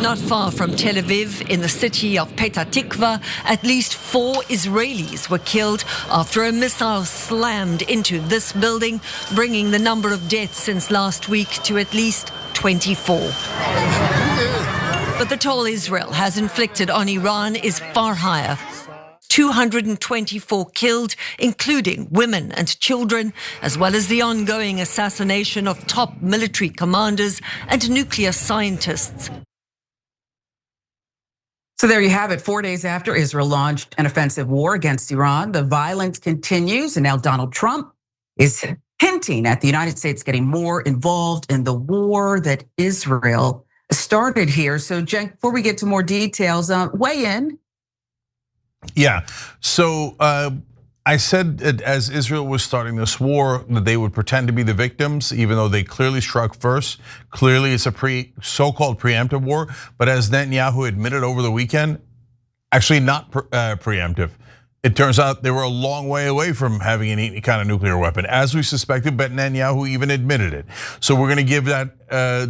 Not far from Tel Aviv, in the city of Petah Tikva, at least 4 Israelis were killed after a missile slammed into this building, bringing the number of deaths since last week to at least 24. But the toll Israel has inflicted on Iran is far higher. 224 killed, including women and children, as well as the ongoing assassination of top military commanders and nuclear scientists. So there you have it. 4 days after Israel launched an offensive war against Iran, the violence continues, and now Donald Trump is hinting at the United States getting more involved in the war that Israel started here. So Jen, before we get to more details, weigh in. Yeah, so I said that as Israel was starting this war, that they would pretend to be the victims, even though they clearly struck first. Clearly, it's a so-called preemptive war. But as Netanyahu admitted over the weekend, actually not preemptive. It turns out they were a long way away from having any kind of nuclear weapon, as we suspected. But Netanyahu even admitted it. So we're going to give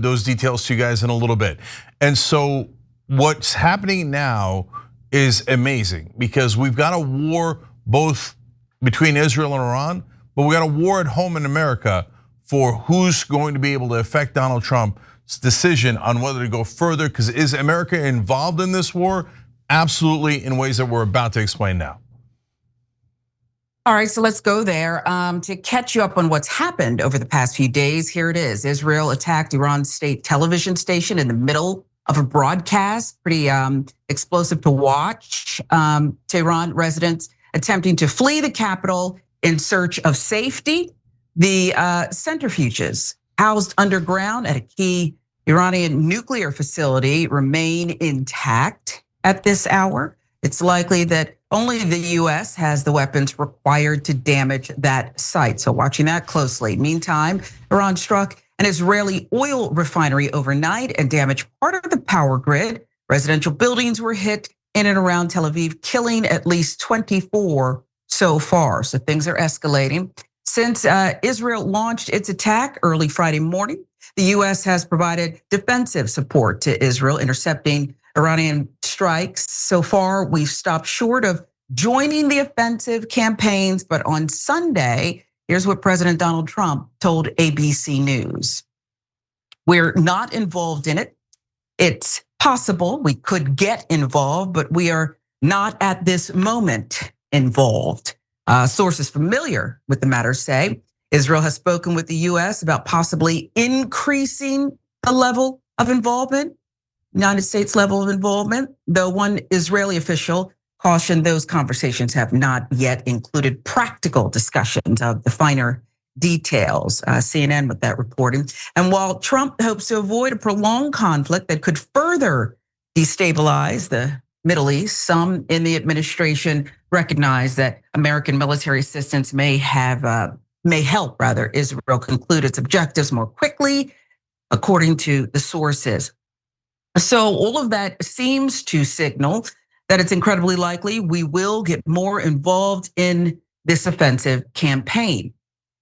those details to you guys in a little bit. And so what's happening now is amazing, because we've got a war both between Israel and Iran, but we got a war at home in America for who's going to be able to affect Donald Trump's decision on whether to go further. Because is America involved in this war? Absolutely, in ways that we're about to explain now. All right, so let's go there. To catch you up on what's happened over the past few days, here it is. Israel attacked Iran's state television station in the middle of a broadcast, pretty explosive to watch. Tehran residents attempting to flee the capital in search of safety. The centrifuges housed underground at a key Iranian nuclear facility remain intact at this hour. It's likely that only the US has the weapons required to damage that site. So watching that closely. Meantime, Iran struck an Israeli oil refinery overnight and damaged part of the power grid. Residential buildings were hit in and around Tel Aviv, killing at least 24 so far. So things are escalating. Since Israel launched its attack early Friday morning, the US has provided defensive support to Israel, intercepting Iranian strikes. So far, we've stopped short of joining the offensive campaigns. But on Sunday, here's what President Donald Trump told ABC News. We're not involved in it. It's possible we could get involved, but we are not at this moment involved. Sources familiar with the matter say Israel has spoken with the US about possibly increasing the level of involvement, United States level of involvement, though one Israeli official cautioned those conversations have not yet included practical discussions of the finer details. CNN with that reporting. And while Trump hopes to avoid a prolonged conflict that could further destabilize the Middle East, some in the administration recognize that American military assistance may help Israel conclude its objectives more quickly, according to the sources. So all of that seems to signal that it's incredibly likely we will get more involved in this offensive campaign.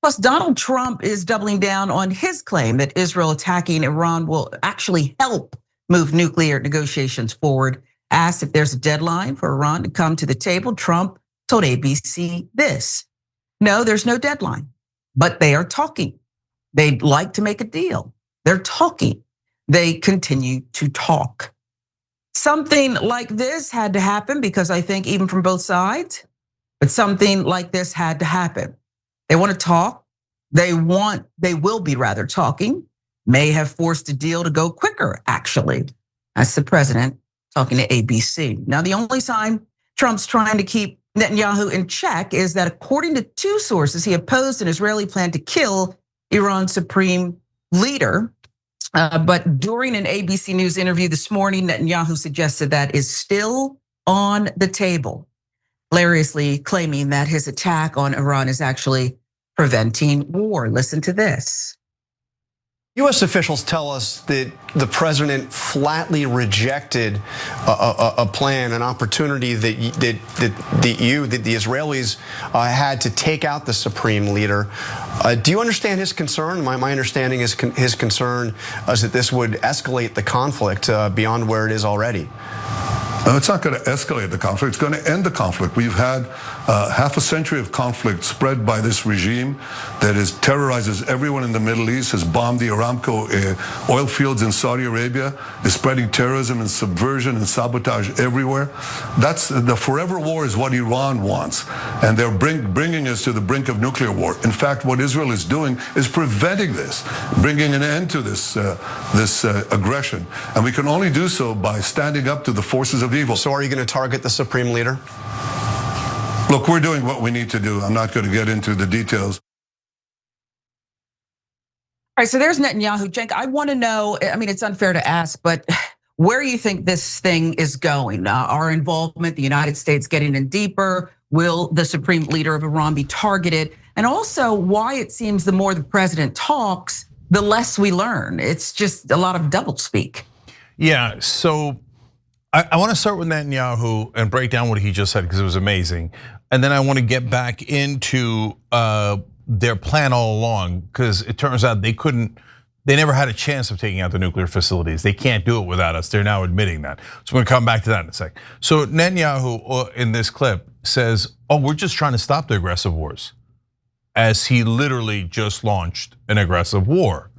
Plus, Donald Trump is doubling down on his claim that Israel attacking Iran will actually help move nuclear negotiations forward. Asked if there's a deadline for Iran to come to the table, Trump told ABC this: no, there's no deadline, but they are talking. They'd like to make a deal. They're talking. They continue to talk. Something like this had to happen because I think even from both sides, but something like this had to happen. They want to talk. They will be rather talking, may have forced a deal to go quicker, actually. That's the president talking to ABC. Now, the only sign Trump's trying to keep Netanyahu in check is that according to two sources, he opposed an Israeli plan to kill Iran's supreme leader. But during an ABC News interview this morning, Netanyahu suggested that is still on the table, hilariously claiming that his attack on Iran is actually preventing war. Listen to this. U.S. officials tell us that the president flatly rejected a plan, an opportunity that the Israelis had to take out the supreme leader. Do you understand his concern? My understanding is his concern is that this would escalate the conflict beyond where it is already. No, it's not going to escalate the conflict. It's going to end the conflict. We've had half a century of conflict spread by this regime that terrorizes everyone in the Middle East, has bombed the Aramco oil fields in Saudi Arabia, is spreading terrorism and subversion and sabotage everywhere. That's the forever war is what Iran wants, and they're bringing us to the brink of nuclear war. In fact, what Israel is doing is preventing this, bringing an end to this aggression, and we can only do so by standing up to the forces of evil. So are you going to target the supreme leader? Look, we're doing what we need to do. I'm not going to get into the details. All right, so there's Netanyahu. Cenk, I want to know, I mean, it's unfair to ask, but where you think this thing is going? Our involvement, the United States getting in deeper, will the supreme leader of Iran be targeted? And also why it seems the more the president talks, the less we learn. It's just a lot of doublespeak. Yeah, so I want to start with Netanyahu and break down what he just said because it was amazing. And then I want to get back into their plan all along because it turns out they never had a chance of taking out the nuclear facilities. They can't do it without us. They're now admitting that. So we're gonna come back to that in a sec. So Netanyahu in this clip says, we're just trying to stop the aggressive wars, as he literally just launched an aggressive war.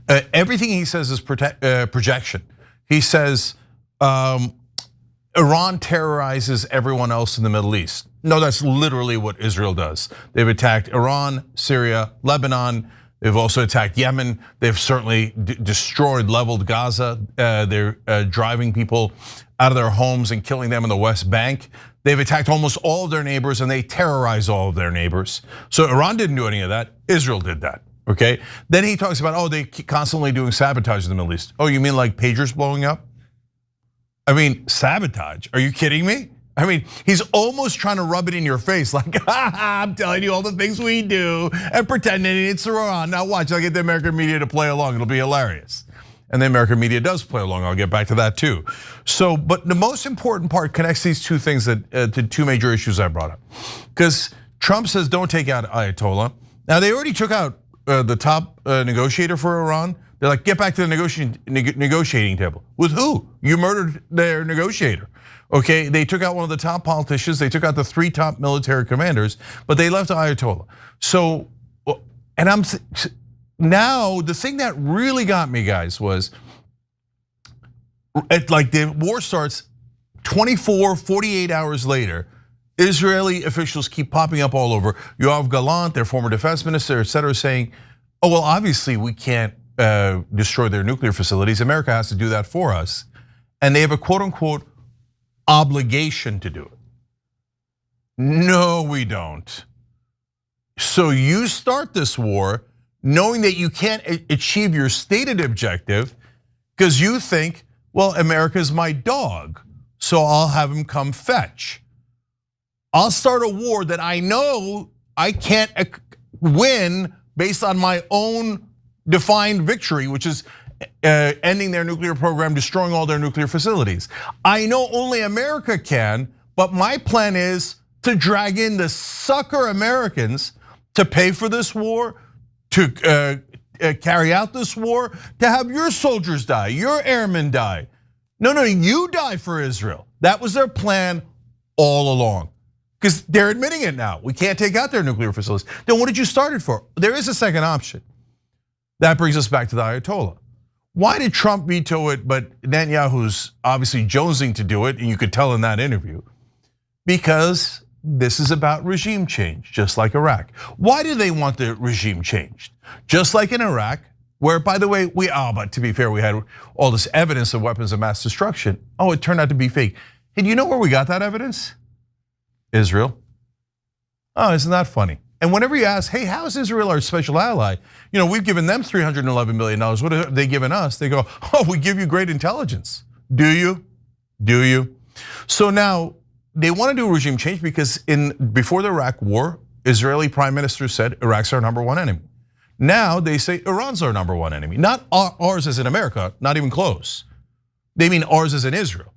Everything he says is projection. He says, Iran terrorizes everyone else in the Middle East. No, that's literally what Israel does. They've attacked Iran, Syria, Lebanon. They've also attacked Yemen. They've certainly destroyed, leveled Gaza. They're driving people out of their homes and killing them in the West Bank. They've attacked almost all of their neighbors and they terrorize all of their neighbors. So Iran didn't do any of that. Israel did that. Okay. Then he talks about, they constantly doing sabotage in the Middle East. Oh, you mean like pagers blowing up? I mean, sabotage. Are you kidding me? I mean, he's almost trying to rub it in your face like, I'm telling you all the things we do and pretending it's Iran. Now watch, I'll get the American media to play along. It'll be hilarious. And the American media does play along. I'll get back to that too. So, but the most important part connects these two things to two major issues I brought up. Because Trump says don't take out Ayatollah. Now they already took out the top negotiator for Iran. They're like, get back to the negotiating table. With who? You murdered their negotiator. Okay, they took out one of the top politicians. They took out the 3 top military commanders, but they left Ayatollah. So, and now the thing that really got me, guys, was like the war starts 24, 48 hours later. Israeli officials keep popping up all over. Yoav Gallant, their former defense minister, et cetera, saying, well, obviously we can't destroy their nuclear facilities. America has to do that for us. And they have a quote unquote obligation to do it. No, we don't. So you start this war knowing that you can't achieve your stated objective because you think, well, America's my dog, so I'll have him come fetch. I'll start a war that I know I can't win based on my own defined victory, which is ending their nuclear program, destroying all their nuclear facilities. I know only America can, but my plan is to drag in the sucker Americans to pay for this war, to carry out this war, to have your soldiers die, your airmen die. No, you die for Israel. That was their plan all along. Because they're admitting it now. We can't take out their nuclear facilities. Then what did you start it for? There is a second option. That brings us back to the Ayatollah. Why did Trump veto it, but Netanyahu's obviously jonesing to do it, and you could tell in that interview? Because this is about regime change, just like Iraq. Why do they want the regime changed? Just like in Iraq, where, by the way, but to be fair, we had all this evidence of weapons of mass destruction. It turned out to be fake. And you know where we got that evidence? Israel. Isn't that funny? And whenever you ask, hey, how is Israel our special ally? We've given them $311 million. What have they given us? They go, we give you great intelligence. Do you? Do you? So now they want to do a regime change because before the Iraq war, Israeli prime minister said Iraq's our #1 enemy. Now they say Iran's our number one enemy. Not ours as in America, not even close. They mean ours as in Israel.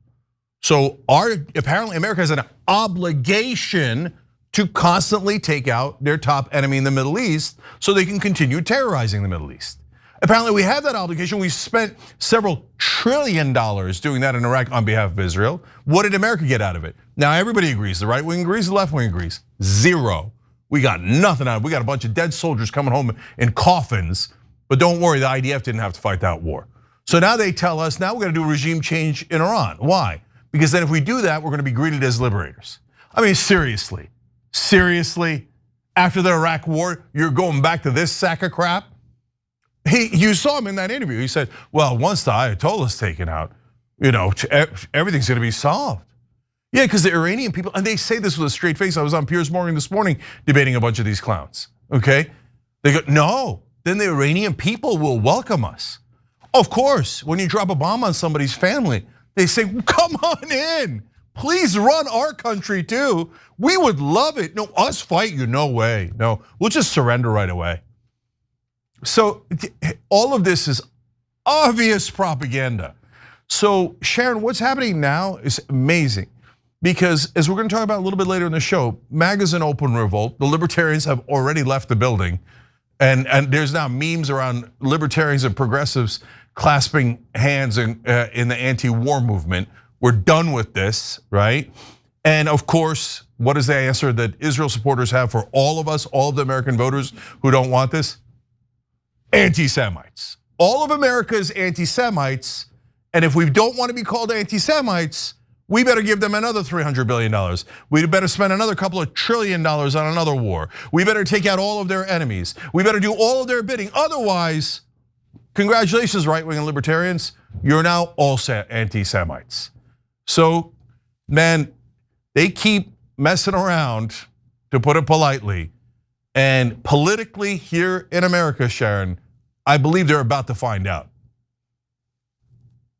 So apparently America has an obligation to constantly take out their top enemy in the Middle East so they can continue terrorizing the Middle East. Apparently we have that obligation. We spent several $trillion doing that in Iraq on behalf of Israel. What did America get out of it? Now everybody agrees, the right wing agrees, the left wing agrees. Zero. We got nothing out of it. We got a bunch of dead soldiers coming home in coffins, but don't worry, the IDF didn't have to fight that war. So now they tell us, now we're gonna do a regime change in Iran. Why? Because then if we do that, we're gonna be greeted as liberators. I mean, seriously, after the Iraq war, you're going back to this sack of crap? You saw him in that interview. He said, well, once the Ayatollah's taken out, everything's gonna be solved. Yeah, because the Iranian people, and they say this with a straight face. I was on Piers Morgan this morning debating a bunch of these clowns, okay? They go, no, then the Iranian people will welcome us. Of course, when you drop a bomb on somebody's family, they say, come on in. Please run our country too. We would love it. No, us fight you, no way. No, we'll just surrender right away. So all of this is obvious propaganda. So Sharon, what's happening now is amazing. Because as we're gonna talk about a little bit later in the show, MAGA's in open revolt. The libertarians have already left the building. And there's now memes around libertarians and progressives clasping hands in the anti-war movement. We're done with this, right? And of course, what is the answer that Israel supporters have for all of us, all of the American voters who don't want this? Anti-Semites. All of America is anti-Semites, and if we don't want to be called anti-Semites, we better give them another $300 billion. We better spend another couple of $1 trillion on another war. We better take out all of their enemies. We better do all of their bidding. Otherwise, congratulations, right-wing and libertarians, you're now all anti-Semites. So, man, they keep messing around, to put it politely. And politically here in America, Sharon, I believe they're about to find out.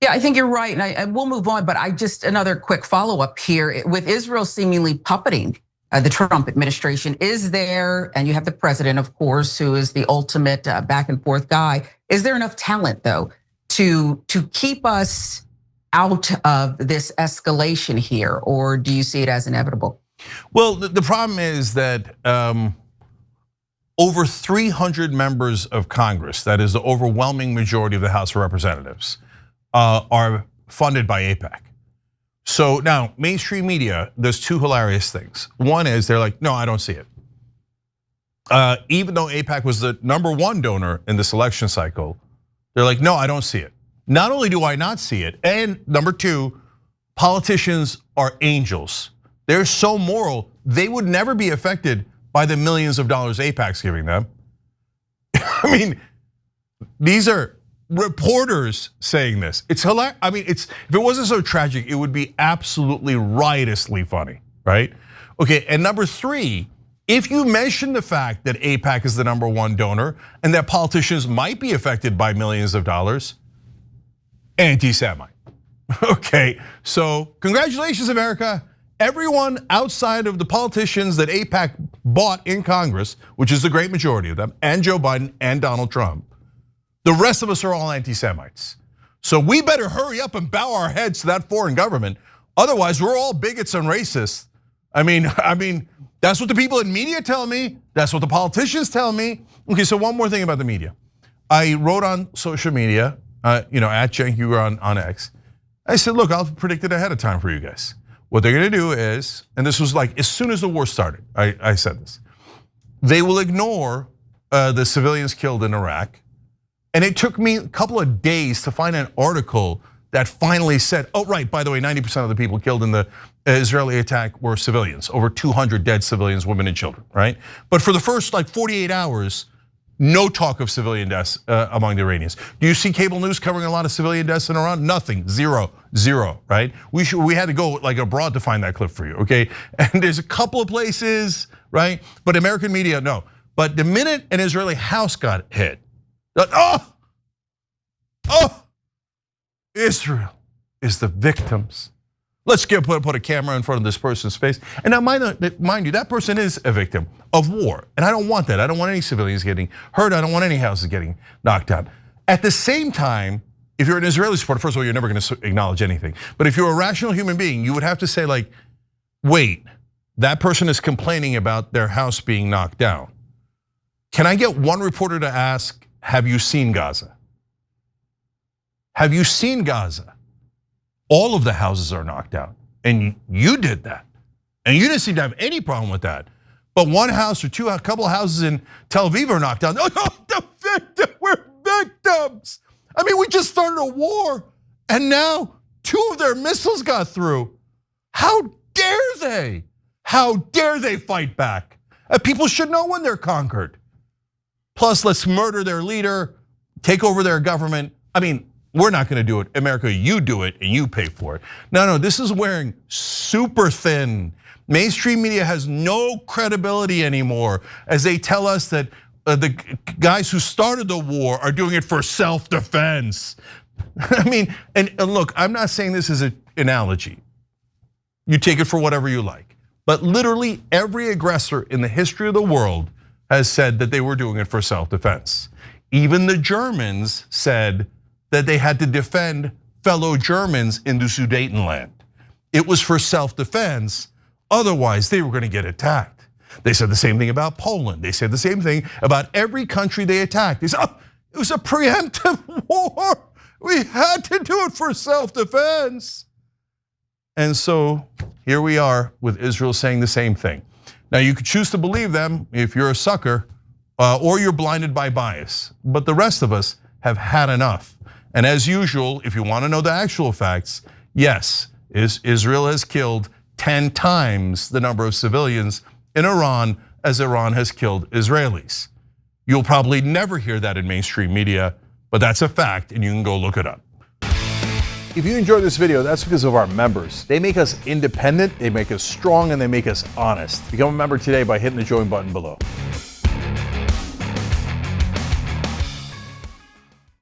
Yeah, I think you're right, and we'll move on. But another quick follow-up here. With Israel seemingly puppeting the Trump administration, is there, and you have the president, of course, who is the ultimate back and forth guy. Is there enough talent, though, to keep us out of this escalation here, or do you see it as inevitable? Well, the problem is that over 300 members of Congress, that is the overwhelming majority of the House of Representatives, are funded by AIPAC. So now, mainstream media, there's two hilarious things. One is they're like, no, I don't see it. Even though AIPAC was the #1 donor in this election cycle, they're like, no, I don't see it. Not only do I not see it, and number two, politicians are angels. They're so moral, they would never be affected by the millions of dollars AIPAC's giving them. I mean, these are reporters saying this. It's hilarious. I mean, if it wasn't so tragic, it would be absolutely riotously funny, right? Okay, and number three, if you mention the fact that AIPAC is the #1 donor and that politicians might be affected by millions of dollars, anti-Semite. Okay, so congratulations, America. Everyone outside of the politicians that AIPAC bought in Congress, which is the great majority of them, and Joe Biden and Donald Trump, the rest of us are all anti-Semites. So we better hurry up and bow our heads to that foreign government. Otherwise, we're all bigots and racists. I mean, that's what the people in media tell me. That's what the politicians tell me. Okay, so one more thing about the media. I wrote on social media, at Cenk Uygur on X. I said, look, I'll predict it ahead of time for you guys. What they're gonna do is, and this was like as soon as the war started, I said this. They will ignore the civilians killed in Iraq. And it took me a couple of days to find an article that finally said, oh right, by the way, 90% of the people killed in the Israeli attack were civilians, over 200 dead civilians, women and children, right? But for the first 48 hours, no talk of civilian deaths among the Iranians. Do you see cable news covering a lot of civilian deaths in Iran? Nothing, zero, right? We had to go abroad to find that clip for you, okay? And there's a couple of places, right? But American media, no. But the minute an Israeli house got hit, Israel is the victims Let's put a camera in front of this person's face. And now mind you, that person is a victim of war. And I don't want that. I don't want any civilians getting hurt. I don't want any houses getting knocked down. At the same time, if you're an Israeli supporter, first of all, you're never going to acknowledge anything. But if you're a rational human being, you would have to say like, wait, that person is complaining about their house being knocked down. Can I get one reporter to ask, have you seen Gaza? Have you seen Gaza? All of the houses are knocked down, and you did that. And you didn't seem to have any problem with that. But one house or a couple of houses in Tel Aviv are knocked down. Oh, we're victims. I mean, we just started a war, and now 2 of their missiles got through. How dare they? How dare they fight back? People should know when they're conquered. Plus, let's murder their leader, take over their government. I mean, we're not going to do it. America, you do it and you pay for it. No, this is wearing super thin. Mainstream media has no credibility anymore as they tell us that the guys who started the war are doing it for self-defense. I mean, and look, I'm not saying this is an analogy. You take it for whatever you like. But literally every aggressor in the history of the world has said that they were doing it for self-defense. Even the Germans said that they had to defend fellow Germans in the Sudetenland. It was for self-defense, otherwise they were going to get attacked. They said the same thing about Poland. They said the same thing about every country they attacked. They said, oh, it was a preemptive war. We had to do it for self-defense. And so here we are with Israel saying the same thing. Now you could choose to believe them if you're a sucker or you're blinded by bias, but the rest of us have had enough. And as usual, if you want to know the actual facts, yes, Israel has killed 10 times the number of civilians in Iran as Iran has killed Israelis. You'll probably never hear that in mainstream media, but that's a fact and you can go look it up. If you enjoyed this video, that's because of our members. They make us independent, they make us strong, and they make us honest. Become a member today by hitting the join button below.